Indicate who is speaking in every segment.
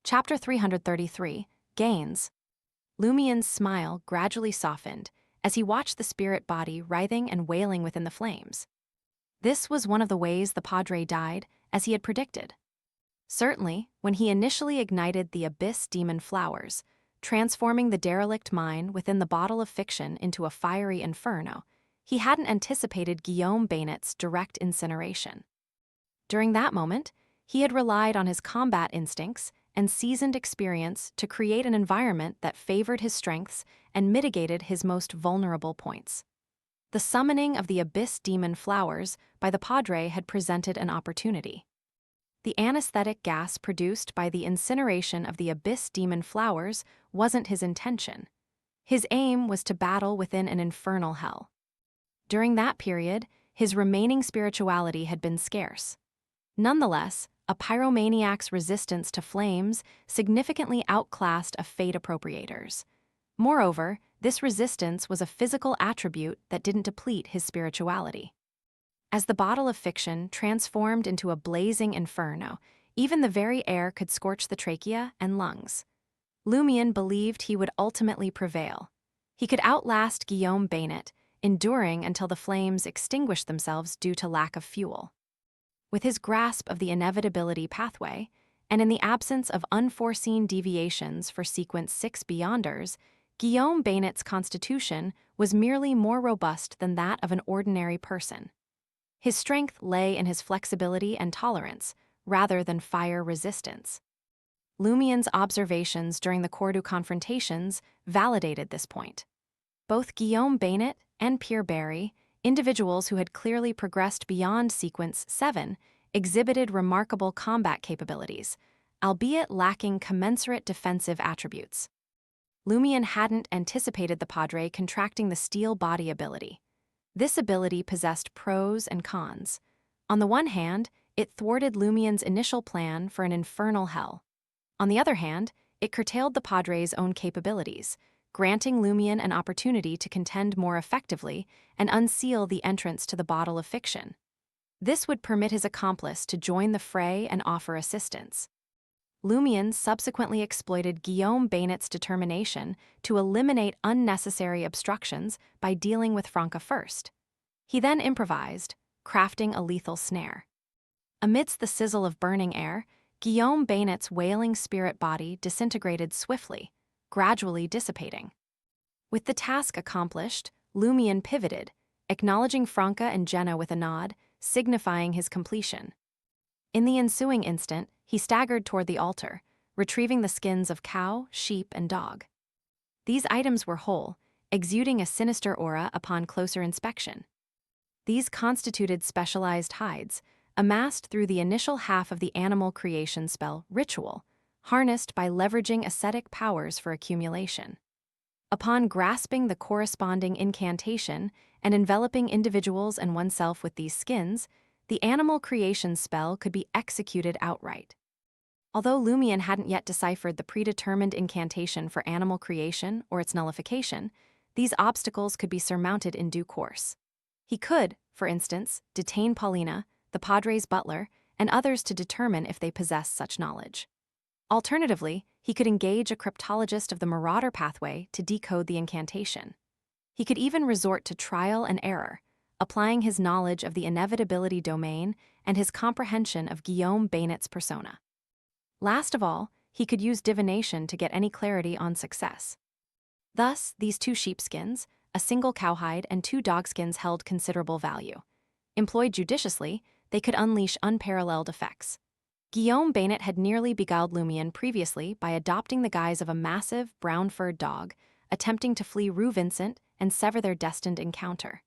Speaker 1: Chapter 333, Gains. Lumien's smile gradually softened as he watched the spirit body writhing and wailing within the flames. This was one of the ways the Padre died, as he had predicted. Certainly, when he initially ignited the Abyss Demon flowers, transforming the derelict mine within the bottle of fiction into a fiery inferno, he hadn't anticipated Guillaume Bainet's direct incineration. During that moment, he had relied on his combat instincts and seasoned experience to create an environment that favored his strengths and mitigated his most vulnerable points. The summoning of the Abyss Demon flowers by the Padre had presented an opportunity. The anesthetic gas produced by the incineration of the Abyss Demon flowers wasn't his intention. His aim was to battle within an infernal hell. During that period, his remaining spirituality had been scarce. Nonetheless, a pyromaniac's resistance to flames significantly outclassed a fate appropriator's. Moreover, this resistance was a physical attribute that didn't deplete his spirituality. As the bottle of fiction transformed into a blazing inferno, even the very air could scorch the trachea and lungs. Lumien believed he would ultimately prevail. He could outlast Guillaume Bainet, enduring until the flames extinguished themselves due to lack of fuel. With his grasp of the inevitability pathway, and in the absence of unforeseen deviations for Sequence 6 Beyonders, Guillaume Bainet's constitution was merely more robust than that of an ordinary person. His strength lay in his flexibility and tolerance, rather than fire resistance. Lumien's observations during the Cordoue confrontations validated this point. Both Guillaume Bainet and Pierre Barry, individuals who had clearly progressed beyond Sequence 7, exhibited remarkable combat capabilities, albeit lacking commensurate defensive attributes. Lumien hadn't anticipated the Padre contracting the steel body ability. This ability possessed pros and cons. On the one hand, it thwarted Lumien's initial plan for an infernal hell. On the other hand, it curtailed the Padre's own capabilities, granting Lumien an opportunity to contend more effectively and unseal the entrance to the bottle of fiction. This would permit his accomplice to join the fray and offer assistance. Lumien subsequently exploited Guillaume Bainet's determination to eliminate unnecessary obstructions by dealing with Franca first. He then improvised, crafting a lethal snare. Amidst the sizzle of burning air, Guillaume Bainet's wailing spirit body disintegrated swiftly, gradually dissipating. With the task accomplished, Lumien pivoted, acknowledging Franca and Jenna with a nod, signifying his completion. In the ensuing instant, he staggered toward the altar, retrieving the skins of cow, sheep, and dog. These items were whole, exuding a sinister aura upon closer inspection. These constituted specialized hides, amassed through the initial half of the animal creation spell Ritual, harnessed by leveraging ascetic powers for accumulation. Upon grasping the corresponding incantation and enveloping individuals and oneself with these skins, the animal creation spell could be executed outright. Although Lumien hadn't yet deciphered the predetermined incantation for animal creation or its nullification, these obstacles could be surmounted in due course. He could, for instance, detain Paulina, the Padre's butler, and others to determine if they possessed such knowledge. Alternatively, he could engage a cryptologist of the Marauder pathway to decode the incantation. He could even resort to trial and error, applying his knowledge of the inevitability domain and his comprehension of Guillaume Bainet's persona. Last of all, he could use divination to get any clarity on success. Thus, these 2 sheepskins, a single cowhide, and 2 dogskins held considerable value. Employed judiciously, they could unleash unparalleled effects. Guillaume Bainet had nearly beguiled Lumien previously by adopting the guise of a massive, brown-furred dog, attempting to flee Rue Vincent and sever their destined encounter.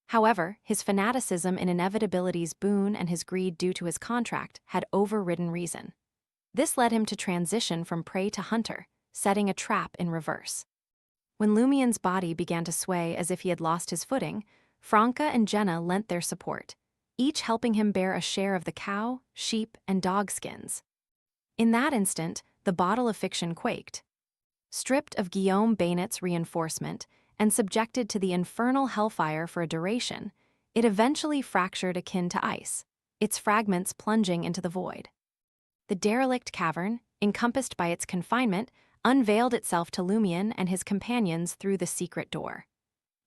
Speaker 1: However, his fanaticism in inevitability's boon and his greed due to his contract had overridden reason. This led him to transition from prey to hunter, setting a trap in reverse. When Lumien's body began to sway as if he had lost his footing, Franca and Jenna lent their support, each helping him bear a share of the cow, sheep, and dog skins. In that instant, the bottle of fiction quaked. Stripped of Guillaume Bainet's reinforcement and subjected to the infernal hellfire for a duration, it eventually fractured akin to ice, its fragments plunging into the void. The derelict cavern, encompassed by its confinement, unveiled itself to Lumion and his companions through the secret door.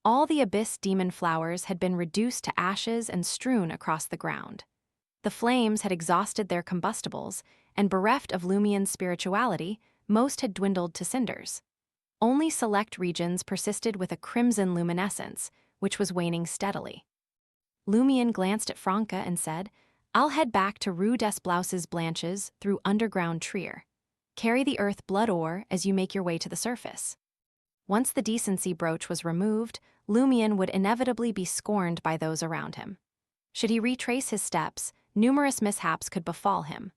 Speaker 1: All the abyss demon flowers had been reduced to ashes and strewn across the ground. The flames had exhausted their combustibles, and bereft of Lumion's spirituality, most had dwindled to cinders. Only select regions persisted with a crimson luminescence, which was waning steadily. Lumion glanced at Franca and said, "I'll head back to Rue des Blouses Blanches through underground Trier. Carry the earth blood ore as you make your way to the surface." Once the decency brooch was removed, Lumion would inevitably be scorned by those around him. Should he retrace his steps, numerous mishaps could befall him.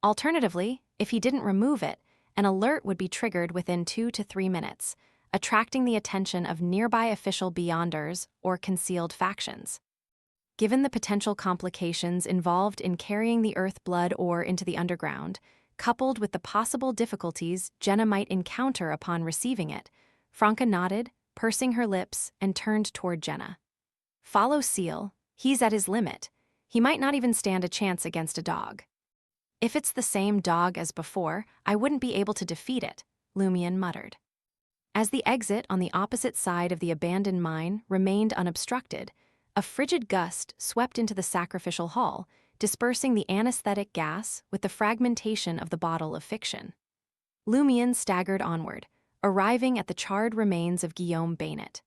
Speaker 1: Alternatively, if he didn't remove it, an alert would be triggered within 2 to 3 minutes, attracting the attention of nearby official beyonders or concealed factions. Given the potential complications involved in carrying the earth blood ore into the underground, coupled with the possible difficulties Jenna might encounter upon receiving it, Franca nodded, pursing her lips, and turned toward Jenna. "Follow Seal. He's at his limit. He might not even stand a chance against a dog." "If it's the same dog as before, I wouldn't be able to defeat it," Lumion muttered. As the exit on the opposite side of the abandoned mine remained unobstructed, a frigid gust swept into the sacrificial hall, dispersing the anesthetic gas with the fragmentation of the bottle of fiction. Lumion staggered onward, arriving at the charred remains of Guillaume Bainet.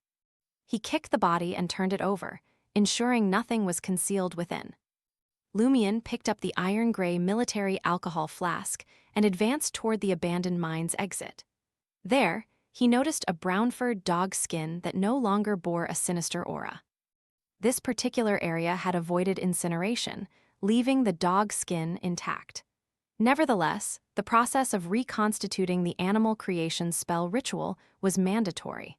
Speaker 1: He kicked the body and turned it over, ensuring nothing was concealed within. Lumion picked up the iron-gray military alcohol flask and advanced toward the abandoned mine's exit. There, he noticed a brown-furred dog skin that no longer bore a sinister aura. This particular area had avoided incineration, leaving the dog skin intact. Nevertheless, the process of reconstituting the animal creation spell ritual was mandatory.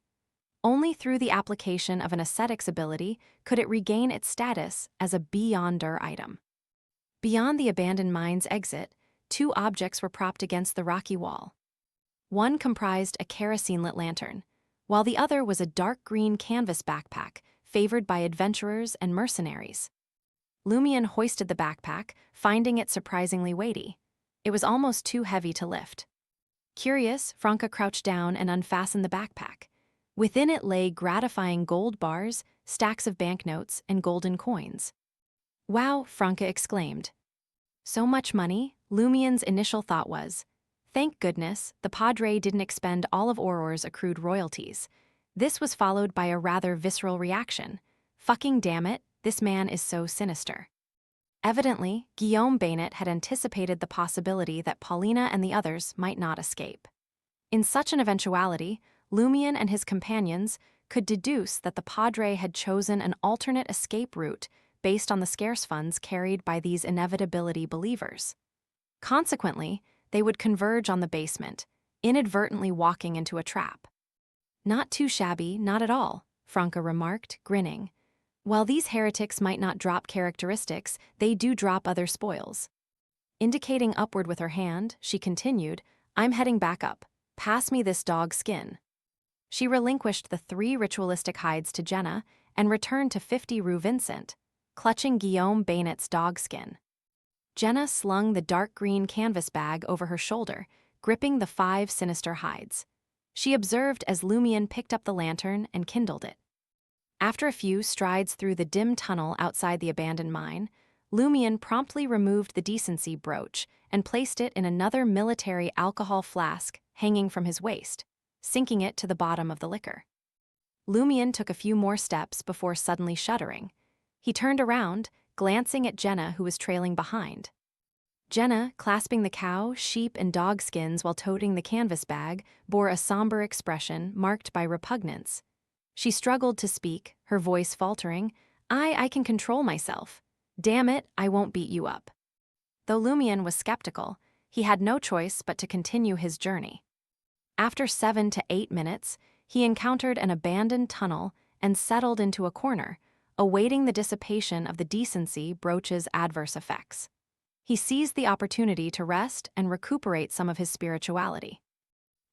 Speaker 1: Only through the application of an ascetic's ability could it regain its status as a beyonder item. Beyond the abandoned mine's exit, 2 objects were propped against the rocky wall. One comprised a kerosene-lit lantern, while the other was a dark green canvas backpack favored by adventurers and mercenaries. Lumion hoisted the backpack, finding it surprisingly weighty. It was almost too heavy to lift. Curious, Franca crouched down and unfastened the backpack. Within it lay gratifying gold bars, stacks of banknotes, and golden coins. "Wow," Franca exclaimed. "So much money?" Lumion's initial thought was, "Thank goodness, the Padre didn't expend all of Auror's accrued royalties." This was followed by a rather visceral reaction. "Fucking damn it, this man is so sinister." Evidently, Guillaume Bainet had anticipated the possibility that Paulina and the others might not escape. In such an eventuality, Lumion and his companions could deduce that the Padre had chosen an alternate escape route based on the scarce funds carried by these inevitability believers. Consequently, they would converge on the basement, inadvertently walking into a trap. "Not too shabby, not at all," Franca remarked, grinning. "While these heretics might not drop characteristics, they do drop other spoils." Indicating upward with her hand, she continued, "I'm heading back up. Pass me this dog skin." She relinquished the 3 ritualistic hides to Jenna and returned to 50 Rue Vincent, clutching Guillaume Bainet's dog skin. Jenna slung the dark green canvas bag over her shoulder, gripping the 5 sinister hides. She observed as Lumion picked up the lantern and kindled it. After a few strides through the dim tunnel outside the abandoned mine, Lumion promptly removed the decency brooch and placed it in another military alcohol flask hanging from his waist, sinking it to the bottom of the liquor. Lumion took a few more steps before suddenly shuddering. He turned around, glancing at Jenna, who was trailing behind. Jenna, clasping the cow, sheep, and dog skins while toting the canvas bag, bore a somber expression marked by repugnance. She struggled to speak, her voice faltering. I can control myself. Damn it, I won't beat you up." Though Lumion was skeptical, he had no choice but to continue his journey. After 7 to 8 minutes, he encountered an abandoned tunnel and settled into a corner, awaiting the dissipation of the decency brooch's adverse effects. He seized the opportunity to rest and recuperate some of his spirituality.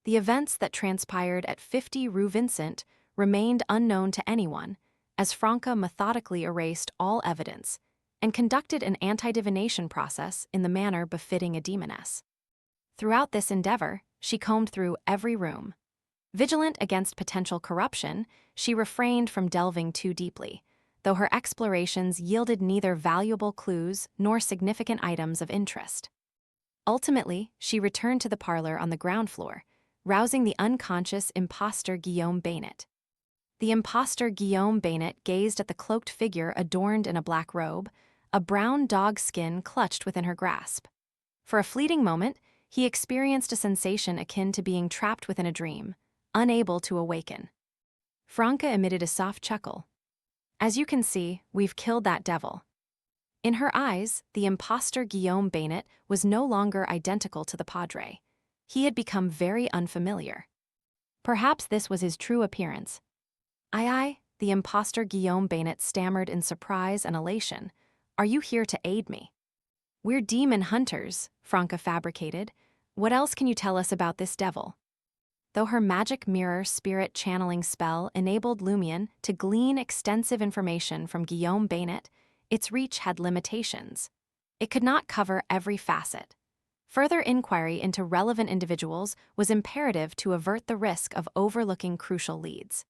Speaker 1: The events that transpired at 50 Rue Vincent remained unknown to anyone, as Franca methodically erased all evidence and conducted an anti-divination process in the manner befitting a demoness. Throughout this endeavor, she combed through every room. Vigilant against potential corruption, she refrained from delving too deeply, though her explorations yielded neither valuable clues nor significant items of interest. Ultimately, she returned to the parlor on the ground floor, rousing the unconscious impostor Guillaume Baynet. The impostor Guillaume Baynet gazed at the cloaked figure adorned in a black robe, a brown dog skin clutched within her grasp. For a fleeting moment, he experienced a sensation akin to being trapped within a dream, unable to awaken. Franca emitted a soft chuckle. As you can see, we've killed that devil. In her eyes, the impostor Guillaume Baynet was no longer identical to the Padre. He had become very unfamiliar. Perhaps this was his true appearance. Aye, the impostor Guillaume Baynet stammered in surprise and elation. Are you here to aid me? We're demon hunters, Franca fabricated. What else can you tell us about this devil? Though her magic mirror spirit channeling spell enabled Lumion to glean extensive information from Guillaume Baynet, its reach had limitations. It could not cover every facet. Further inquiry into relevant individuals was imperative to avert the risk of overlooking crucial leads.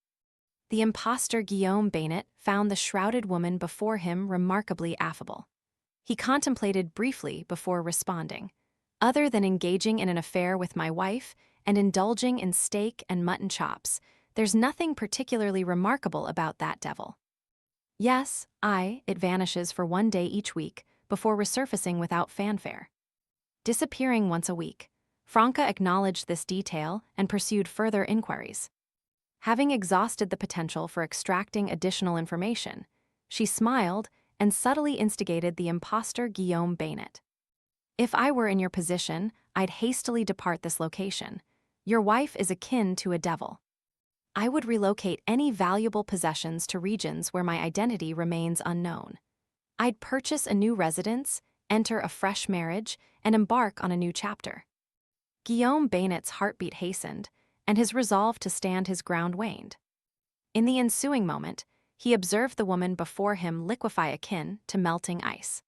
Speaker 1: The impostor Guillaume Baynet found the shrouded woman before him remarkably affable. He contemplated briefly before responding. Other than engaging in an affair with my wife and indulging in steak and mutton chops, there's nothing particularly remarkable about that devil. Yes, it vanishes for one day each week before resurfacing without fanfare. Disappearing once a week, Franca acknowledged this detail and pursued further inquiries. Having exhausted the potential for extracting additional information, she smiled and subtly instigated the impostor Guillaume Baynet. If I were in your position, I'd hastily depart this location. Your wife is akin to a devil. I would relocate any valuable possessions to regions where my identity remains unknown. I'd purchase a new residence, enter a fresh marriage, and embark on a new chapter. Guillaume Baynet's heartbeat hastened, and his resolve to stand his ground waned. In the ensuing moment, he observed the woman before him liquefy akin to melting ice.